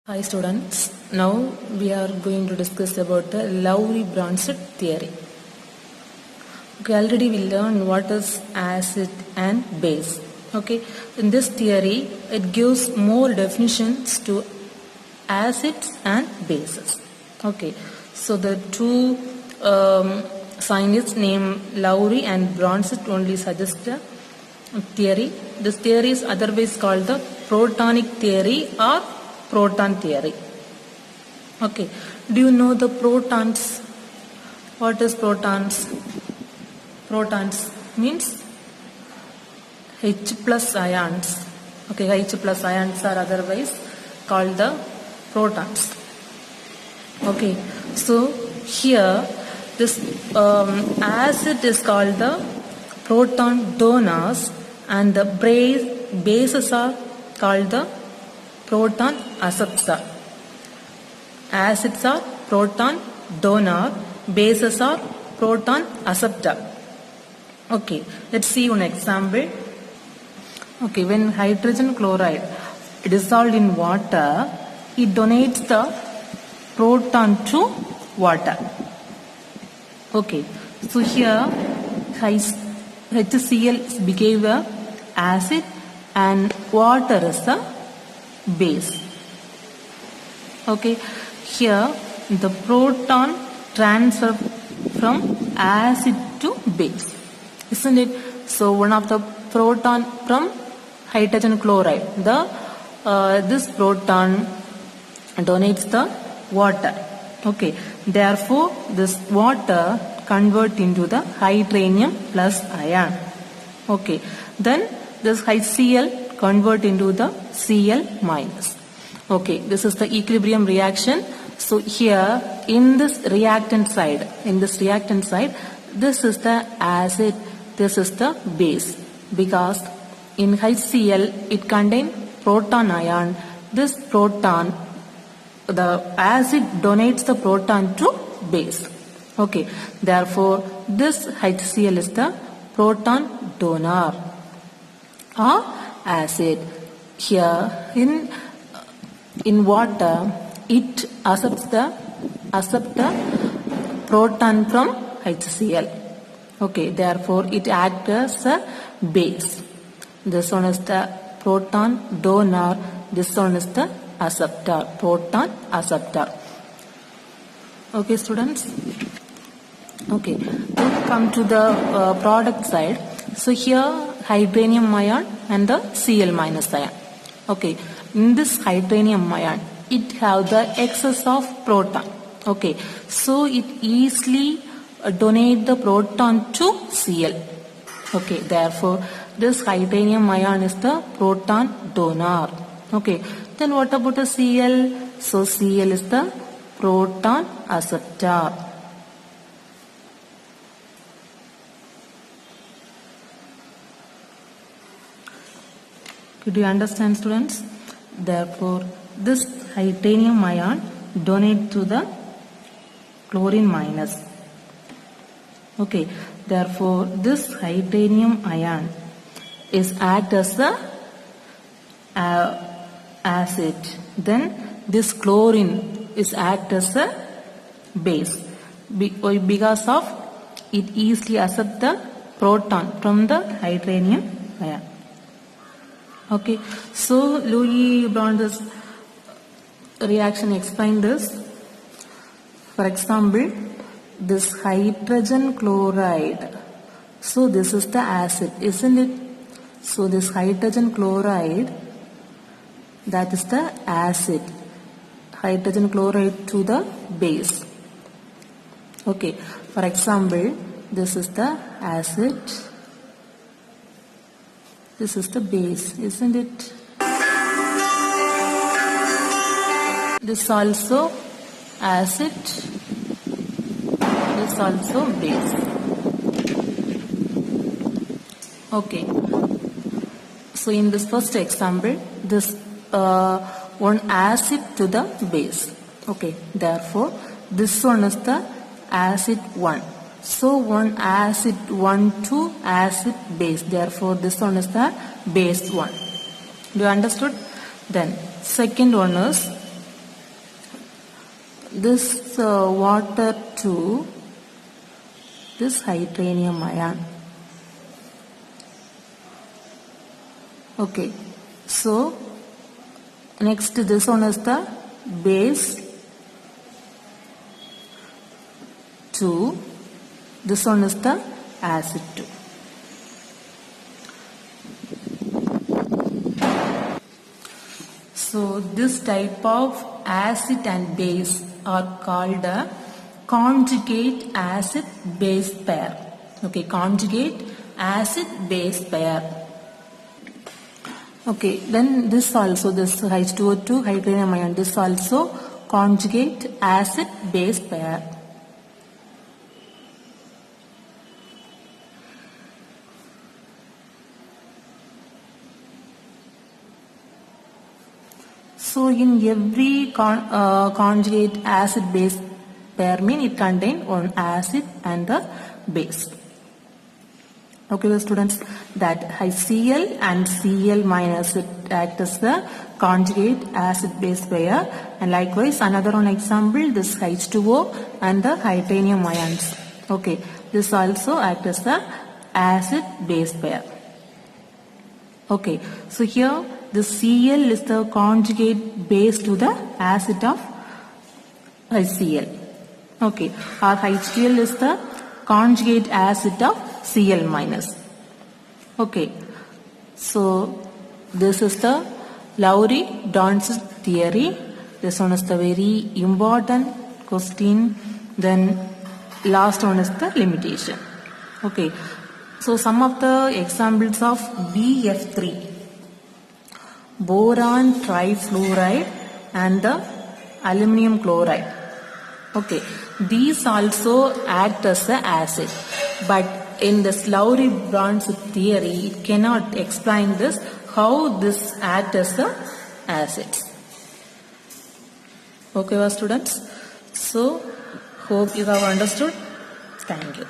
Hi students, now we are going to discuss about the Lowry-Bronsted theory. Okay, already we learned what is acid and base. Okay, in this theory it gives more definitions to acids and bases. Okay, so the two scientists named Lowry and Bronsted only suggest a theory. This theory is otherwise called the protonic theory or proton theory. Okay, do you know the protons? What is protons? Protons means H plus ions. Okay, H plus ions are otherwise called the protons. Okay, so here this acid is called the proton donors and the bases are called the proton acceptor. Acids are proton donor, bases are proton acceptor. Okay, let's see one example. Okay, when hydrogen chloride dissolved in water, it donates the proton to water. Okay, so here HCl became a acid and water is the base. Okay, here the proton transfer from acid to base, isn't it? So one of the proton from hydrogen chloride, this proton donates the water. Okay, therefore this water convert into the hydronium plus ion. Okay, then this HCl convert into the Cl minus. Okay, this is the equilibrium reaction. So here in this reactant side, this is the acid, this is the base, because in HCl it contains proton ion. This proton, the acid donates the proton to base. Okay, therefore this HCl is the proton donor or acid. Here in water it accepts the proton from HCl. Okay, therefore it acts as a base. This one is the proton donor, this one is the acceptor, proton acceptor. Okay students. Okay, then come to the product side. So here hydronium ion and the Cl minus ion. Okay, in this hydronium ion it have the excess of proton. Okay, so it easily donate the proton to Cl. Okay, therefore this hydronium ion is the proton donor. Okay, then what about the Cl? So Cl is the proton acceptor. Do you understand students? Therefore this hydronium ion donate to the chlorine minus. Okay, therefore this hydronium ion is act as the acid. Then this chlorine is act as a base because of it easily accept the proton from the hydronium ion. Okay, so Lowry-Bronsted reaction explain this. For example, this hydrogen chloride, so this is the acid, isn't it? So this hydrogen chloride, that is the acid, hydrogen chloride to the base. Okay, for example, this is the acid, this is the base, isn't it? This also acid, this also base. Okay, so in this first example, this one acid to the base. Okay, therefore this one is the acid 1. So one acid 1 to acid base. Therefore this one is the base 1. Do you understood? Then second one is this water to this hydronium ion. Okay, so next this one is the base to, this one is the acid to. So this type of acid and base are called a conjugate acid base pair. Okay, conjugate acid base pair. Okay, then this also, this H2O2 hydronium ion, this also conjugate acid base pair. So in every conjugate acid base pair mean it contain one acid and the base. Okay, students, that HCl and Cl minus it act as the conjugate acid base pair, and likewise another one example, this H2O and the hydronium ions. Okay, this also act as the acid base pair. Okay, so here the Cl is the conjugate base to the acid of HCl. Okay, our HCl is the conjugate acid of Cl minus. Okay, so this is the Lowry-Bronsted theory. This one is the very important question. Then last one is the limitation. Okay, so some of the examples of BF3, boron trifluoride and the aluminum chloride. Okay, these also act as the acid, but in this Lowry-Bronsted theory, it cannot explain this, how this act as the acids. Okay, students. So, hope you have understood. Thank you.